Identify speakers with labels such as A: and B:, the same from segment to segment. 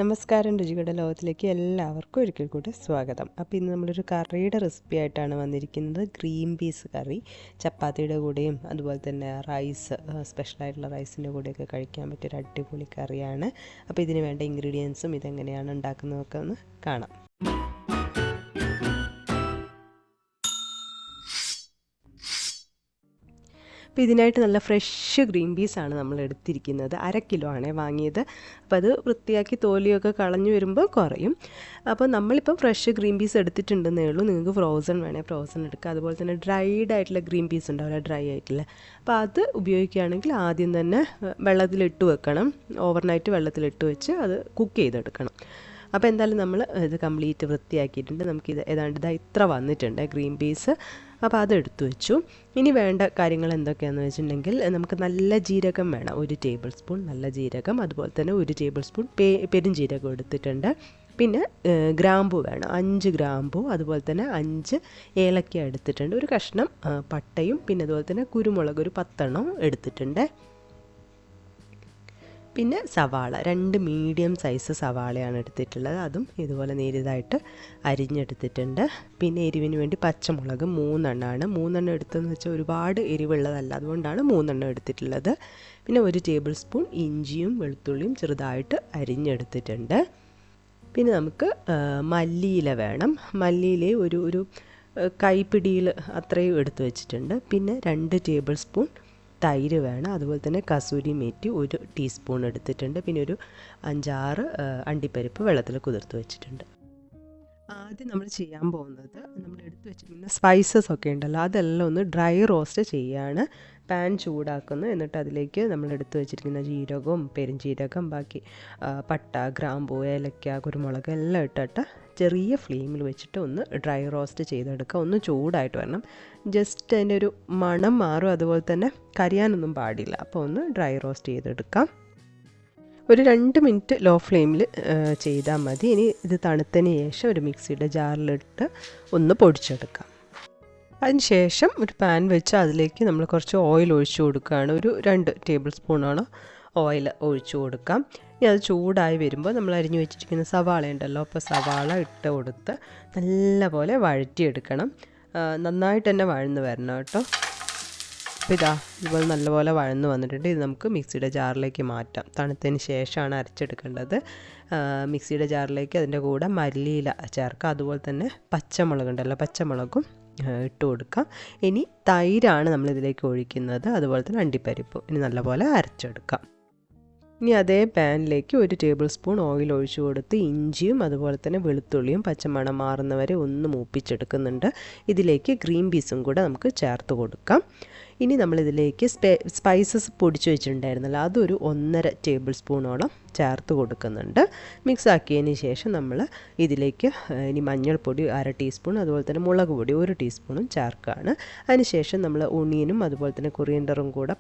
A: നമസ്കാരം, രുചിയുടെ ലോകത്തിലേക്ക് എല്ലാവർക്കും ഒരിക്കൽ കൂടി സ്വാഗതം. അപ്പോൾ ഇന്ന് നമ്മളൊരു കറിയുടെ റെസിപ്പി ആയിട്ടാണ് വന്നിരിക്കുന്നത്. ഗ്രീൻ പീസ് കറി ചപ്പാത്തിയുടെ കൂടെയും അതുപോലെ തന്നെ റൈസ്, സ്പെഷ്യലായിട്ടുള്ള റൈസിൻ്റെ കൂടെയൊക്കെ കഴിക്കാൻ പറ്റിയൊരു അടിപൊളി കറിയാണ്. അപ്പോൾ ഇതിന് വേണ്ട ഇൻഗ്രീഡിയൻസും ഇതെങ്ങനെയാണ് ഉണ്ടാക്കുന്നതൊക്കെ ഒന്ന് കാണാം. അപ്പോൾ ഇതിനായിട്ട് നല്ല ഫ്രഷ് ഗ്രീൻ പീസാണ് നമ്മൾ എടുത്തിരിക്കുന്നത്. 1/2 കിലോ ആണ് വാങ്ങിയത്. അപ്പോൾ അത് വൃത്തിയാക്കി തോലിയൊക്കെ കളഞ്ഞു വരുമ്പോൾ കുറയും. അപ്പോൾ നമ്മളിപ്പോൾ ഫ്രഷ് ഗ്രീൻ പീസ് എടുത്തിട്ടുണ്ടെന്നേ ഉള്ളൂ. നിങ്ങൾക്ക് ഫ്രോസൺ വേണേൽ ഫ്രോസൺ എടുക്കുക. അതുപോലെ തന്നെ ഡ്രൈഡ് ആയിട്ടുള്ള ഗ്രീൻ പീസ് ഉണ്ടാവില്ല, ഡ്രൈ ആയിട്ടില്ല. അപ്പോൾ അത് ഉപയോഗിക്കുകയാണെങ്കിൽ ആദ്യം തന്നെ വെള്ളത്തിലിട്ട് വെക്കണം. ഓവർനൈറ്റ് വെള്ളത്തിലിട്ട് വെച്ച് അത് കുക്ക് ചെയ്തെടുക്കണം. അപ്പോൾ എന്തായാലും നമ്മൾ ഇത് കംപ്ലീറ്റ് വൃത്തിയാക്കിയിട്ടുണ്ട്. നമുക്കിത് ഏതാണ്ട് ഇത്ര വന്നിട്ടുണ്ട് ഗ്രീൻ പീസ്. അപ്പോൾ അതെടുത്തു വെച്ചു. ഇനി വേണ്ട കാര്യങ്ങൾ എന്തൊക്കെയാണെന്ന് വെച്ചിട്ടുണ്ടെങ്കിൽ നമുക്ക് നല്ല ജീരകം വേണം. 1 ടേബിൾ സ്പൂൺ നല്ല ജീരകം, അതുപോലെ തന്നെ 1 ടേബിൾ സ്പൂൺ പെരുംജീരകം എടുത്തിട്ടുണ്ട്. പിന്നെ ഗ്രാമ്പു വേണം, 5 ഗ്രാമ്പു, അതുപോലെ തന്നെ 5 ഏലക്ക എടുത്തിട്ടുണ്ട്. ഒരു കഷ്ണം പട്ടയും പിന്നെ അതുപോലെ തന്നെ കുരുമുളക് ഒരു 10 എണ്ണം എടുത്തിട്ടുണ്ട്. പിന്നെ സവാള 2 മീഡിയം സൈസ് സവാളയാണ് എടുത്തിട്ടുള്ളത്. അതും ഇതുപോലെ നേരിയതായിട്ട് അരിഞ്ഞെടുത്തിട്ടുണ്ട്. പിന്നെ എരിവിന് വേണ്ടി പച്ചമുളക് 3 എണ്ണമാണ്. 3 എണ്ണം എടുത്തതെന്ന് വെച്ചാൽ ഒരുപാട് എരിവുള്ളതല്ല, അതുകൊണ്ടാണ് 3 എണ്ണം എടുത്തിട്ടുള്ളത്. പിന്നെ 1 ടേബിൾ സ്പൂൺ ഇഞ്ചിയും വെളുത്തുള്ളിയും ചെറുതായിട്ട് അരിഞ്ഞെടുത്തിട്ടുണ്ട്. പിന്നെ നമുക്ക് മല്ലിയില വേണം. മല്ലിയില ഒരു കൈപ്പിടിയിൽ അത്രയും എടുത്തു വെച്ചിട്ടുണ്ട്. പിന്നെ 2 ടേബിൾ സ്പൂൺ തൈര് വേണം. അതുപോലെ തന്നെ കസൂരി മേത്തി 1 ടീസ്പൂൺ എടുത്തിട്ടുണ്ട്. പിന്നെ ഒരു 5-6 അണ്ടിപ്പരിപ്പ് വെള്ളത്തിൽ കുതിർത്ത് വെച്ചിട്ടുണ്ട്. ആദ്യം നമ്മൾ ചെയ്യാൻ പോകുന്നത് നമ്മൾ എടുത്തു വെച്ചിരിക്കുന്ന സ്പൈസസ് ഒക്കെ ഉണ്ടല്ലോ, അതെല്ലാം ഒന്ന് ഡ്രൈ റോസ്റ്റ് ചെയ്യുകയാണ്. പാൻ ചൂടാക്കുന്നു. എന്നിട്ട് അതിലേക്ക് നമ്മൾ എടുത്തു വെച്ചിരിക്കുന്ന ജീരകവും പെരുംജീരകം, ബാക്കി പട്ട, ഗ്രാമ്പൂ, ഏലക്ക, കുരുമുളക് എല്ലാം ഇട്ടിട്ട് ചെറിയ ഫ്ലെയിമിൽ വെച്ചിട്ട് ഒന്ന് ഡ്രൈ റോസ്റ്റ് ചെയ്തെടുക്കുക. ഒന്ന് ചൂടായിട്ട് വരണം. ജസ്റ്റ് അതിൻ്റെ ഒരു മണം മാറും. അതുപോലെ തന്നെ കരിയാനൊന്നും പാടില്ല. അപ്പോൾ ഒന്ന് ഡ്രൈ റോസ്റ്റ് ചെയ്തെടുക്കാം. ഒരു 2 മിനിറ്റ് ലോ ഫ്ലെയിമിൽ ചെയ്താൽ മതി. ഇനി ഇത് തണുത്തതിന് ശേഷം ഒരു മിക്സിയുടെ ജാറിലിട്ട് ഒന്ന് പൊടിച്ചെടുക്കാം. അതിന് ശേഷം ഒരു പാൻ വെച്ച് അതിലേക്ക് നമ്മൾ കുറച്ച് ഓയിൽ ഒഴിച്ചു കൊടുക്കുകയാണ്. ഒരു 2 ടേബിൾ സ്പൂണോളം ഓയിൽ ഒഴിച്ചു കൊടുക്കാം. ഇനി അത് ചൂടായി വരുമ്പോൾ നമ്മൾ അരിഞ്ഞു വെച്ചിരിക്കുന്ന സവാള ഉണ്ടല്ലോ, അപ്പോൾ സവാള ഇട്ട് കൊടുത്ത് നല്ലപോലെ വഴറ്റിയെടുക്കണം. നന്നായിട്ട് തന്നെ വഴന്ന് വരണം കേട്ടോ. അപ്പോൾ ഇതുപോലെ നല്ലപോലെ വഴന്ന് വന്നിട്ടുണ്ട്. ഇത് നമുക്ക് മിക്സിയുടെ ജാറിലേക്ക് മാറ്റാം. തണുത്തതിന് ശേഷമാണ് അരച്ചെടുക്കേണ്ടത്. മിക്സിയുടെ ജാറിലേക്ക് അതിൻ്റെ കൂടെ മല്ലിയില ചേർക്കാം. അതുപോലെ തന്നെ പച്ചമുളകുണ്ടല്ലോ, പച്ചമുളകും ഇട്ട് കൊടുക്കാം. ഇനി തൈരാണ് നമ്മളിതിലേക്ക് ഒഴിക്കുന്നത്. അതുപോലെ തന്നെ അണ്ടിപ്പരിപ്പ് ഇനി നല്ലപോലെ അരച്ചെടുക്കാം. ഇനി അതേ പാനിലേക്ക് 1 ടേബിൾ സ്പൂൺ ഓയിൽ ഒഴിച്ചു കൊടുത്ത് ഇഞ്ചിയും അതുപോലെ തന്നെ വെളുത്തുള്ളിയും പച്ചമണം മാറുന്നവരെ ഒന്ന് മൂപ്പിച്ചെടുക്കുന്നുണ്ട്. ഇതിലേക്ക് ഗ്രീൻ പീസും കൂടെ നമുക്ക് ചേർത്ത് കൊടുക്കാം. ഇനി നമ്മളിതിലേക്ക് സ്പൈസസ് പൊടിച്ച് വെച്ചിട്ടുണ്ടായിരുന്നല്ലോ, അതൊരു 1.5 ടേബിൾ സ്പൂണോളം ചേർത്ത് കൊടുക്കുന്നുണ്ട്. മിക്സ് ആക്കിയതിന് ശേഷം നമ്മൾ ഇതിലേക്ക് ഇനി മഞ്ഞൾപ്പൊടി 1/2 ടീസ്പൂൺ, അതുപോലെ തന്നെ മുളക് പൊടി 1 ടീസ്പൂണും ചേർക്കുകയാണ്. അതിനുശേഷം നമ്മൾ ഒണിയനും അതുപോലെ തന്നെ കൊറിയൻഡറും കൂടെ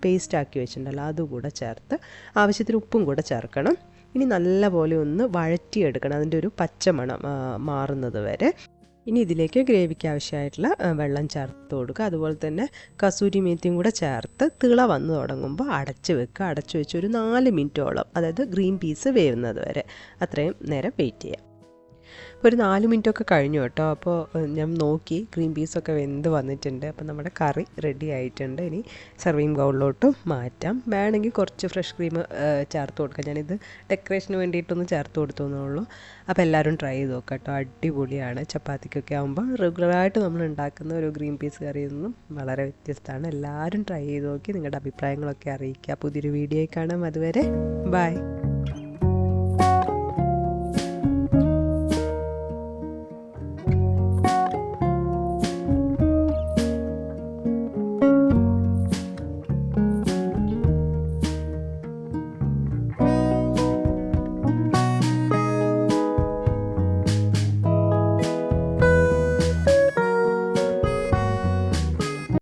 A: പേസ്റ്റ് ആക്കി വെച്ചിട്ടുണ്ടല്ലോ, അതുകൂടെ ചേർത്ത് ആവശ്യത്തിന് ഉപ്പും കൂടെ ചേർക്കണം. ഇനി നല്ലപോലെ ഒന്ന് വഴറ്റിയെടുക്കണം, അതിൻ്റെ ഒരു പച്ചമണം മാറുന്നത് വരെ. ഇനി ഇതിലേക്ക് ഗ്രേവിക്ക് ആവശ്യമായിട്ടുള്ള വെള്ളം ചേർത്ത് കൊടുക്കുക. അതുപോലെ തന്നെ കസൂരി മേത്തിയും കൂടെ ചേർത്ത് തിള വന്ന് തുടങ്ങുമ്പോൾ അടച്ച് വെക്കുക. അടച്ച് വെച്ച് ഒരു 4 മിനിറ്റോളം, അതായത് ഗ്രീൻ പീസ് വേവുന്നത് വരെ അത്രയും നേരം വെയിറ്റ് ചെയ്യാം. ഇപ്പോൾ ഒരു 4 മിനിറ്റൊക്കെ കഴിഞ്ഞു കേട്ടോ. അപ്പോൾ ഞാൻ നോക്കി ഗ്രീൻ പീസൊക്കെ വെന്ത് വന്നിട്ടുണ്ട്. അപ്പോൾ നമ്മുടെ കറി റെഡി ആയിട്ടുണ്ട്. ഇനി സർവിങ് ബൗളിലോട്ടും മാറ്റാം. വേണമെങ്കിൽ കുറച്ച് ഫ്രഷ് ക്രീം ചേർത്ത് കൊടുക്കാം. ഞാനിത് ഡെക്കറേഷന് വേണ്ടിയിട്ടൊന്ന് ചേർത്ത് കൊടുത്തു എന്നുള്ളൂ. അപ്പോൾ എല്ലാവരും ട്രൈ ചെയ്ത് നോക്കാം കേട്ടോ. അടിപൊളിയാണ്. ചപ്പാത്തിക്കൊക്കെ ആകുമ്പോൾ റെഗുലറായിട്ട് നമ്മൾ ഉണ്ടാക്കുന്ന ഒരു ഗ്രീൻ പീസ് കറിയിൽ നിന്നും വളരെ വ്യത്യസ്തമാണ്. എല്ലാവരും ട്രൈ ചെയ്ത് നോക്കി നിങ്ങളുടെ അഭിപ്രായങ്ങളൊക്കെ അറിയിക്കുക. പുതിയൊരു വീഡിയോയിൽ കാണാം. അതുവരെ ബൈ.